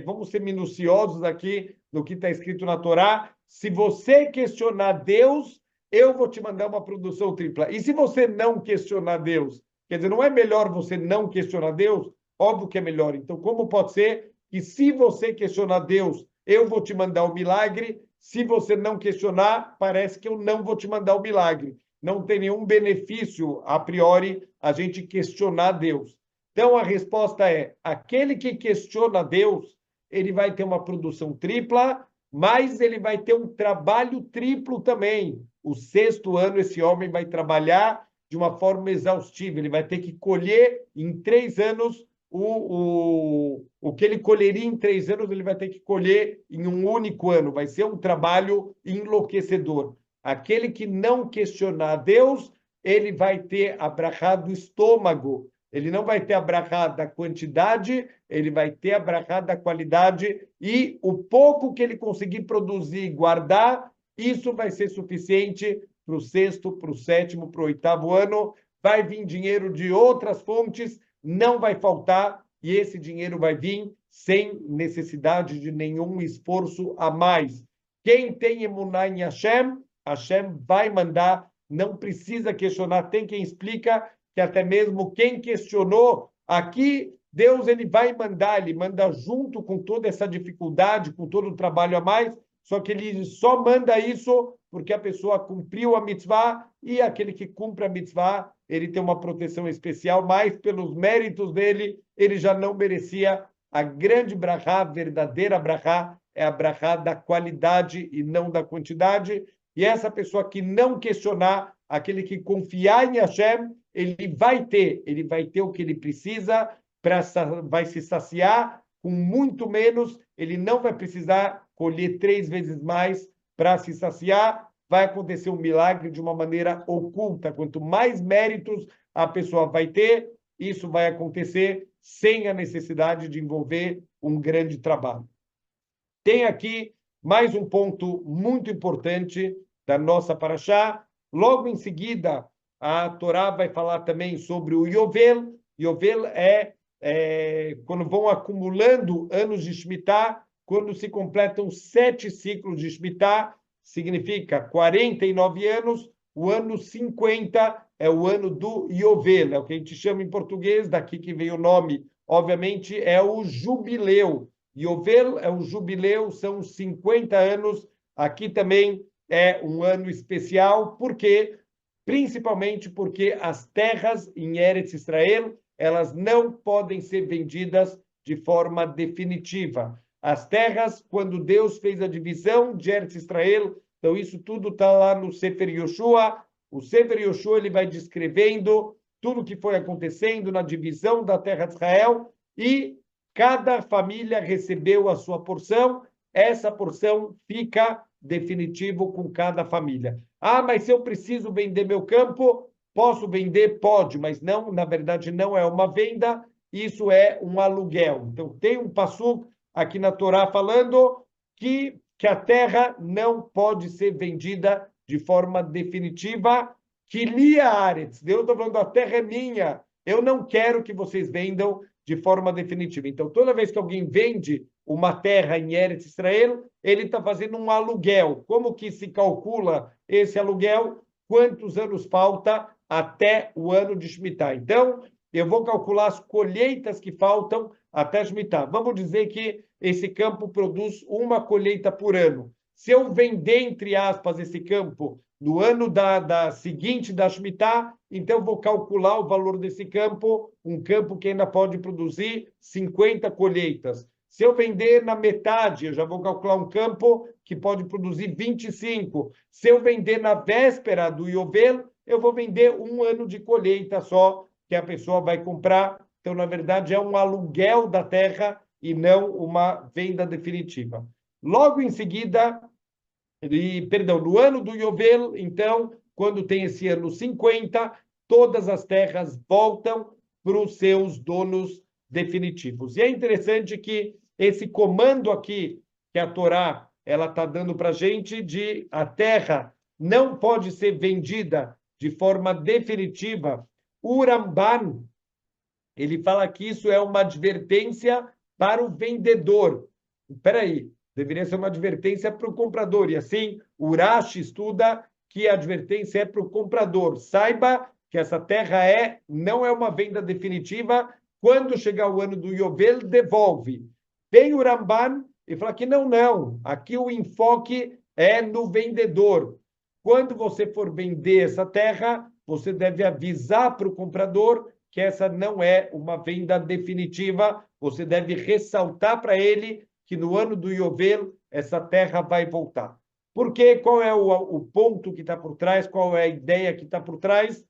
vamos ser minuciosos aqui no que está escrito na Torá. Se você questionar Deus, eu vou te mandar uma produção tripla. E se você não questionar Deus? Quer dizer, não é melhor você não questionar Deus? Óbvio que é melhor. Então, como pode ser que se você questionar Deus, eu vou te mandar o milagre? Se você não questionar, parece que eu não vou te mandar o milagre. Não tem nenhum benefício, a priori, a gente questionar Deus. Então, a resposta é: aquele que questiona Deus, ele vai ter uma produção tripla, mas ele vai ter um trabalho triplo também. O 6º ano, esse homem vai trabalhar de uma forma exaustiva. Ele vai ter que colher em 3 anos o que ele colheria em 3 anos, ele vai ter que colher em um único ano. Vai ser um trabalho enlouquecedor. Aquele que não questionar Deus, ele vai ter a brachá do estômago. Ele não vai ter a brachá da quantidade, ele vai ter a brachá da qualidade, e o pouco que ele conseguir produzir e guardar, isso vai ser suficiente para o 6º, para o 7º, para o 8º ano. Vai vir dinheiro de outras fontes, não vai faltar, e esse dinheiro vai vir sem necessidade de nenhum esforço a mais. Quem tem emuná em Hashem, Hashem vai mandar, não precisa questionar. Tem quem explica que até mesmo quem questionou, aqui Deus ele vai mandar, ele manda junto com toda essa dificuldade, com todo o trabalho a mais, só que ele só manda isso porque a pessoa cumpriu a mitzvah, e aquele que cumpre a mitzvah, ele tem uma proteção especial, mas pelos méritos dele, ele já não merecia. A grande brachá, a verdadeira brachá, é a brachá da qualidade e não da quantidade. E essa pessoa que não questionar, aquele que confiar em Hashem, ele vai ter o que ele precisa, vai se saciar com muito menos, ele não vai precisar colher 3 vezes mais para se saciar. Vai acontecer um milagre de uma maneira oculta. Quanto mais méritos a pessoa vai ter, isso vai acontecer sem a necessidade de envolver um grande trabalho. Tem aqui mais um ponto muito importante da nossa paraxá. Logo em seguida, a Torá vai falar também sobre o Yovel. Yovel é quando vão acumulando anos de Shemitah, quando se completam 7 ciclos de Shemitah, significa 49 anos. O ano 50 é o ano do Yovel, é o que a gente chama em português, daqui que veio o nome obviamente, é o jubileu. Yovel é o jubileu, são 50 anos. Aqui também é um ano especial, porque principalmente porque as terras em Eretz Israel, elas não podem ser vendidas de forma definitiva. As terras, quando Deus fez a divisão de Eretz Israel, então isso tudo está lá no Sefer Yoshua. O Sefer Yoshua ele vai descrevendo tudo o que foi acontecendo na divisão da terra de Israel e cada família recebeu a sua porção. Essa porção fica definitivo com cada família. Ah, mas se eu preciso vender meu campo, posso vender? Pode, mas não, na verdade, não é uma venda, isso é um aluguel. Então, tem um passuco aqui na Torá falando que a terra não pode ser vendida de forma definitiva. Que lia Aretz, Deus está falando, a terra é minha, eu não quero que vocês vendam de forma definitiva. Então, toda vez que alguém vende uma terra em Eretz Israel, ele está fazendo um aluguel. Como que se calcula esse aluguel? Quantos anos falta até o ano de Shemitah? Então, eu vou calcular as colheitas que faltam até Shemitah. Vamos dizer que esse campo produz uma colheita por ano. Se eu vender, entre aspas, esse campo no ano da seguinte da Shemitah, então eu vou calcular o valor desse campo, um campo que ainda pode produzir 50 colheitas. Se eu vender na metade, eu já vou calcular um campo que pode produzir 25. Se eu vender na véspera do Yovel, eu vou vender um ano de colheita só, que a pessoa vai comprar. Então, na verdade, é um aluguel da terra e não uma venda definitiva. Logo em seguida, perdão, no ano do Yovel, então, quando tem esse ano 50, todas as terras voltam para os seus donos definitivos. E é interessante que esse comando aqui que a Torá ela está dando para a gente de a terra não pode ser vendida de forma definitiva. O Ramban, ele fala que isso é uma advertência para o vendedor. Espera aí, deveria ser uma advertência para o comprador. E assim, o Urashi estuda que a advertência é para o comprador. Saiba que essa terra não é uma venda definitiva. Quando chegar o ano do Yovel, devolve. Vem o Ramban e fala que não. Aqui o enfoque é no vendedor. Quando você for vender essa terra, você deve avisar para o comprador que essa não é uma venda definitiva. Você deve ressaltar para ele que no ano do Yovel essa terra vai voltar. Por quê? Qual é o ponto que está por trás? Qual é a ideia que está por trás?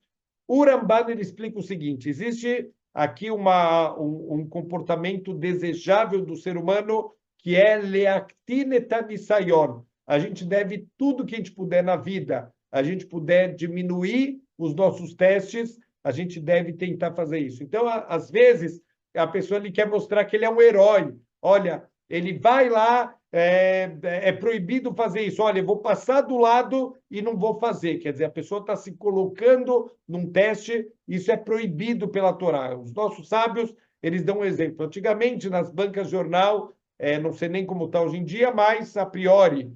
O Ramban ele explica o seguinte: existe aqui um comportamento desejável do ser humano que é leaktin et anisayon. A gente deve tudo que a gente puder na vida, a gente puder diminuir os nossos testes, a gente deve tentar fazer isso. Então, às vezes, a pessoa ele quer mostrar que ele é um herói. Olha, ele vai lá, é proibido fazer isso. Olha, eu vou passar do lado e não vou fazer. Quer dizer, a pessoa está se colocando num teste, isso é proibido pela Torá. Os nossos sábios, eles dão um exemplo. Antigamente, nas bancas de jornal, não sei nem como está hoje em dia, mas, a priori,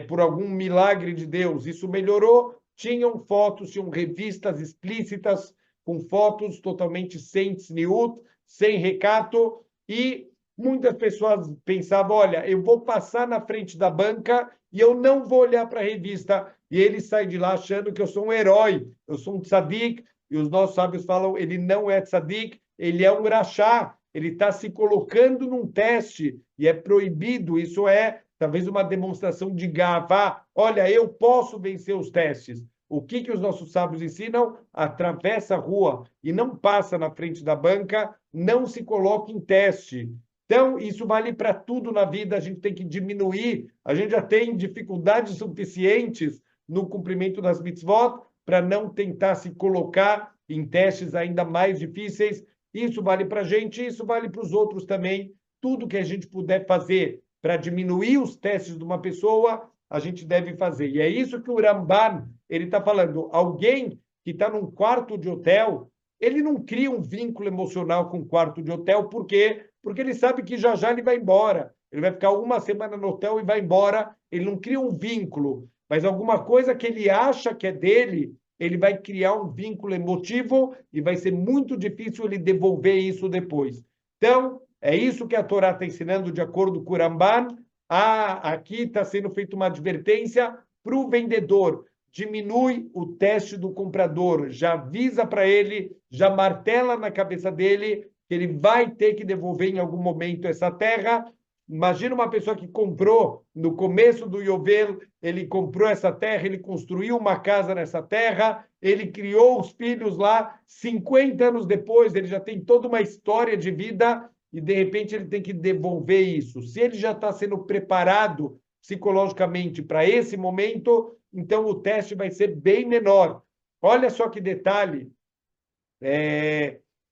por algum milagre de Deus, isso melhorou. Tinham fotos, tinham revistas explícitas, com fotos totalmente sem tzniut, sem recato, e muitas pessoas pensavam, olha, eu vou passar na frente da banca e eu não vou olhar para a revista. E ele sai de lá achando que eu sou um herói, eu sou um tzadik, e os nossos sábios falam, ele não é tzadik, ele é um rachá, ele está se colocando num teste, e é proibido, isso é talvez uma demonstração de gavá. Olha, eu posso vencer os testes. O que os nossos sábios ensinam? Atravessa a rua e não passa na frente da banca, não se coloque em teste. Então, isso vale para tudo na vida, a gente tem que diminuir, a gente já tem dificuldades suficientes no cumprimento das mitzvot para não tentar se colocar em testes ainda mais difíceis. Isso vale para a gente, isso vale para os outros também. Tudo que a gente puder fazer para diminuir os testes de uma pessoa, a gente deve fazer. E é isso que o Ramban ele está falando. Alguém que está num quarto de hotel, ele não cria um vínculo emocional com o quarto de hotel. Por quê? Porque ele sabe que já ele vai embora. Ele vai ficar uma semana no hotel e vai embora. Ele não cria um vínculo, mas alguma coisa que ele acha que é dele, ele vai criar um vínculo emotivo e vai ser muito difícil ele devolver isso depois. Então, é isso que a Torá está ensinando de acordo com o Ramban. Aqui está sendo feita uma advertência para o vendedor. Diminui o teste do comprador, já avisa para ele, já martela na cabeça dele que ele vai ter que devolver em algum momento essa terra. Imagina uma pessoa que comprou no começo do Yovel, ele comprou essa terra, ele construiu uma casa nessa terra, ele criou os filhos lá, 50 anos depois, ele já tem toda uma história de vida e, de repente, ele tem que devolver isso. Se ele já está sendo preparado psicologicamente para esse momento, então o teste vai ser bem menor. Olha só que detalhe,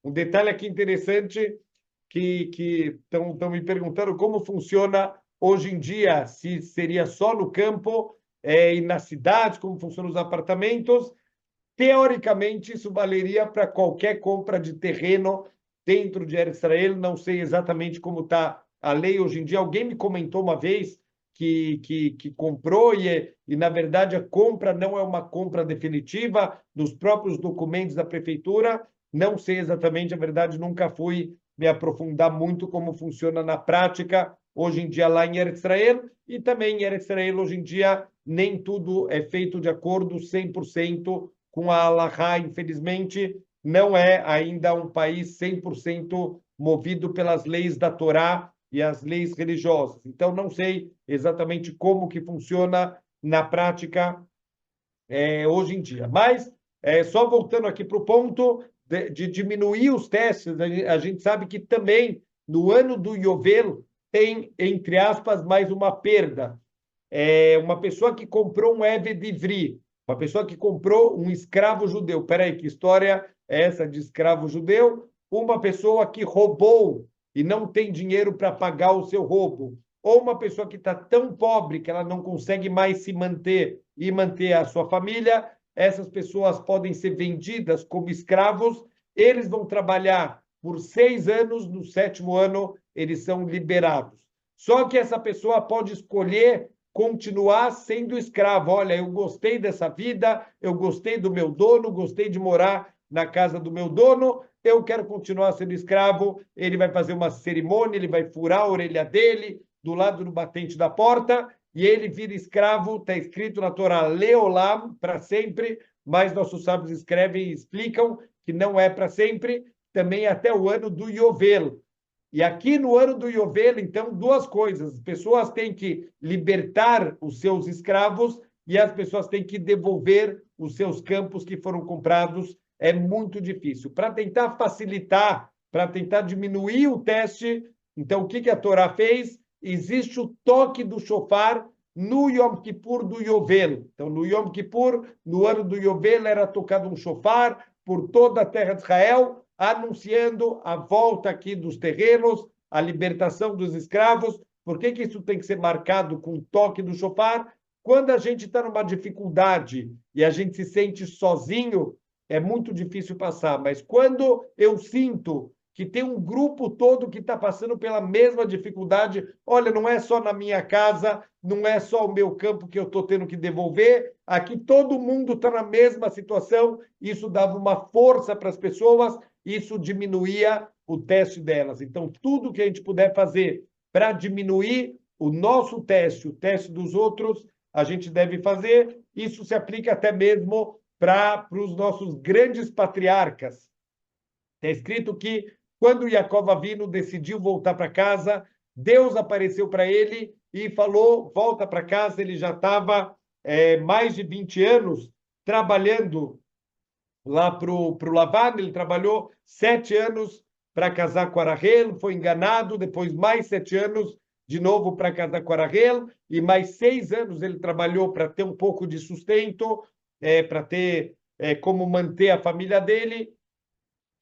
um detalhe aqui interessante que estão me perguntando como funciona hoje em dia, se seria só no campo e na cidade, como funcionam os apartamentos. Teoricamente, isso valeria para qualquer compra de terreno dentro de Eretz Israel. Não sei exatamente como está a lei hoje em dia. Alguém me comentou uma vez que comprou e, na verdade, a compra não é uma compra definitiva dos próprios documentos da prefeitura. Não sei exatamente, a verdade, nunca fui me aprofundar muito como funciona na prática hoje em dia lá em Eretz Israel. E também em Eretz Israel, hoje em dia, nem tudo é feito de acordo 100% com a Halahá. Infelizmente, não é ainda um país 100% movido pelas leis da Torá e as leis religiosas. Então, não sei exatamente como que funciona na prática hoje em dia. Mas, só voltando aqui para o ponto de diminuir os testes, a gente sabe que também no ano do Yovel tem, entre aspas, mais uma perda. Uma pessoa que comprou um Eved Ivri, uma pessoa que comprou um escravo judeu. Peraí, que história é essa de escravo judeu? Uma pessoa que roubou e não tem dinheiro para pagar o seu roubo. Ou uma pessoa que está tão pobre que ela não consegue mais se manter e manter a sua família. Essas pessoas podem ser vendidas como escravos. Eles vão trabalhar por 6 anos, no 7º ano eles são liberados. Só que essa pessoa pode escolher continuar sendo escravo. Olha, eu gostei dessa vida, eu gostei do meu dono, gostei de morar na casa do meu dono, eu quero continuar sendo escravo. Ele vai fazer uma cerimônia, ele vai furar a orelha dele do lado do batente da porta e ele vira escravo. Está escrito na Torá, Leolam, para sempre, mas nossos sábios escrevem e explicam que não é para sempre, também até o ano do Yovel. E aqui no ano do Yovel, então, duas coisas. As pessoas têm que libertar os seus escravos e as pessoas têm que devolver os seus campos que foram comprados. É muito difícil. Para tentar facilitar, para tentar diminuir o teste, então, o que a Torá fez? Existe o toque do shofar no Yom Kippur do Yovel. Então, no Yom Kippur, no ano do Yovel, era tocado um shofar por toda a terra de Israel, anunciando a volta aqui dos terrenos, a libertação dos escravos. Por que isso tem que ser marcado com o toque do shofar? Quando a gente está numa dificuldade e a gente se sente sozinho, é muito difícil passar. Mas quando eu sinto que tem um grupo todo que está passando pela mesma dificuldade, olha, não é só na minha casa, não é só o meu campo que eu estou tendo que devolver, aqui todo mundo está na mesma situação, isso dava uma força para as pessoas, isso diminuía o teste delas. Então, tudo que a gente puder fazer para diminuir o nosso teste, o teste dos outros, a gente deve fazer. Isso se aplica até mesmo para os nossos grandes patriarcas. Está escrito que quando Yaakov Avinu decidiu voltar para casa, Deus apareceu para ele e falou, volta para casa. Ele já estava mais de 20 anos trabalhando lá para o Lavan. Ele trabalhou 7 anos para casar com a Rahel, foi enganado, depois mais 7 anos de novo para casar com a Rahel, e mais 6 anos ele trabalhou para ter um pouco de sustento, para ter como manter a família dele.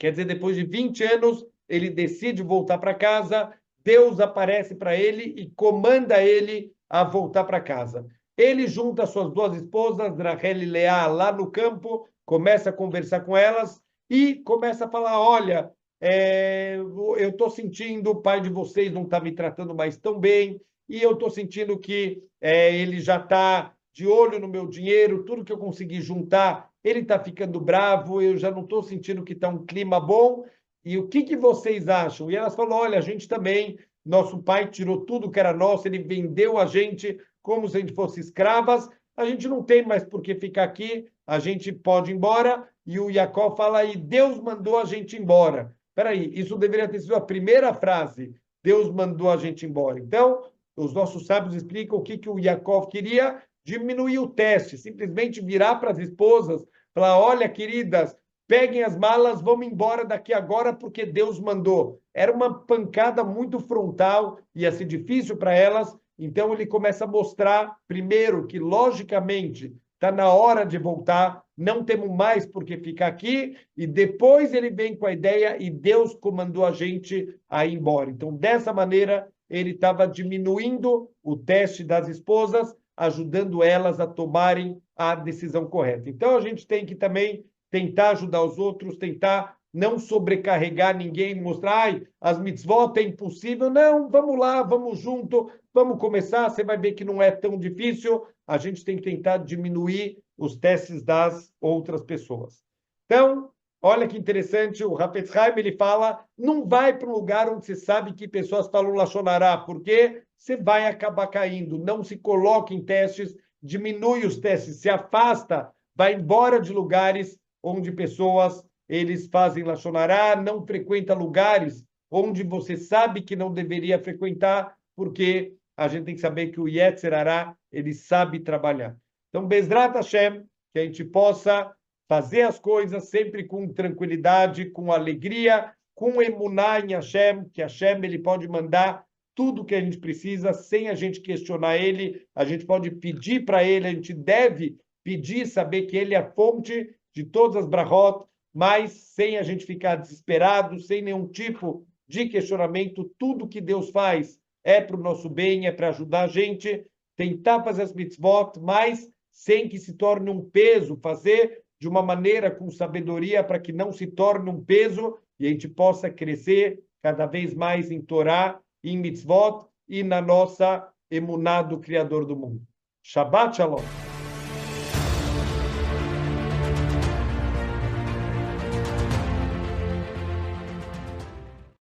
Quer dizer, depois de 20 anos, ele decide voltar para casa, Deus aparece para ele e comanda ele a voltar para casa. Ele junta suas duas esposas, Rachel e Leá, lá no campo, começa a conversar com elas e começa a falar, olha, eu estou sentindo, o pai de vocês não está me tratando mais tão bem, e eu estou sentindo que ele já está de olho no meu dinheiro, tudo que eu consegui juntar, ele está ficando bravo, eu já não estou sentindo que está um clima bom, E o que vocês acham? E elas falaram, olha, a gente também, nosso pai tirou tudo que era nosso, ele vendeu a gente como se a gente fosse escravas, a gente não tem mais por que ficar aqui, a gente pode ir embora. E o Jacó fala aí, Deus mandou a gente embora. Espera aí, isso deveria ter sido a primeira frase, Deus mandou a gente embora. Então, os nossos sábios explicam o que o Jacó queria, diminuir o teste, simplesmente virar para as esposas, falar, olha, queridas, peguem as malas, vamos embora daqui agora porque Deus mandou. Era uma pancada muito frontal, ia ser difícil para elas, então ele começa a mostrar, primeiro, que logicamente está na hora de voltar, não temos mais por que ficar aqui, e depois ele vem com a ideia e Deus comandou a gente a ir embora. Então, dessa maneira, ele estava diminuindo o teste das esposas, ajudando elas a tomarem a decisão correta. Então, a gente tem que também tentar ajudar os outros, tentar não sobrecarregar ninguém, mostrar, ai, as mitzvot é impossível. Não, vamos lá, vamos junto, vamos começar, você vai ver que não é tão difícil. A gente tem que tentar diminuir os testes das outras pessoas. Então, olha que interessante, o Hafetz Haim, ele fala, não vai para um lugar onde você sabe que pessoas falam Lashon Hará, porque você vai acabar caindo. Não se coloque em testes, diminui os testes, se afasta, vai embora de lugares onde pessoas eles fazem Lashon Hará, não frequenta lugares onde você sabe que não deveria frequentar, porque a gente tem que saber que o Yetzer Hará, ele sabe trabalhar. Então, Bezrat Hashem, que a gente possa fazer as coisas sempre com tranquilidade, com alegria, com emuná em Hashem, que Hashem ele pode mandar tudo que a gente precisa sem a gente questionar ele, a gente pode pedir para ele, a gente deve pedir, saber que ele é a fonte de todas as brachot, mas sem a gente ficar desesperado, sem nenhum tipo de questionamento, tudo que Deus faz é para o nosso bem, é para ajudar a gente, tentar fazer as mitzvot, mas sem que se torne um peso, fazer de uma maneira com sabedoria para que não se torne um peso e a gente possa crescer cada vez mais em Torá, em mitzvot e na nossa emuná do Criador do mundo. Shabbat Shalom.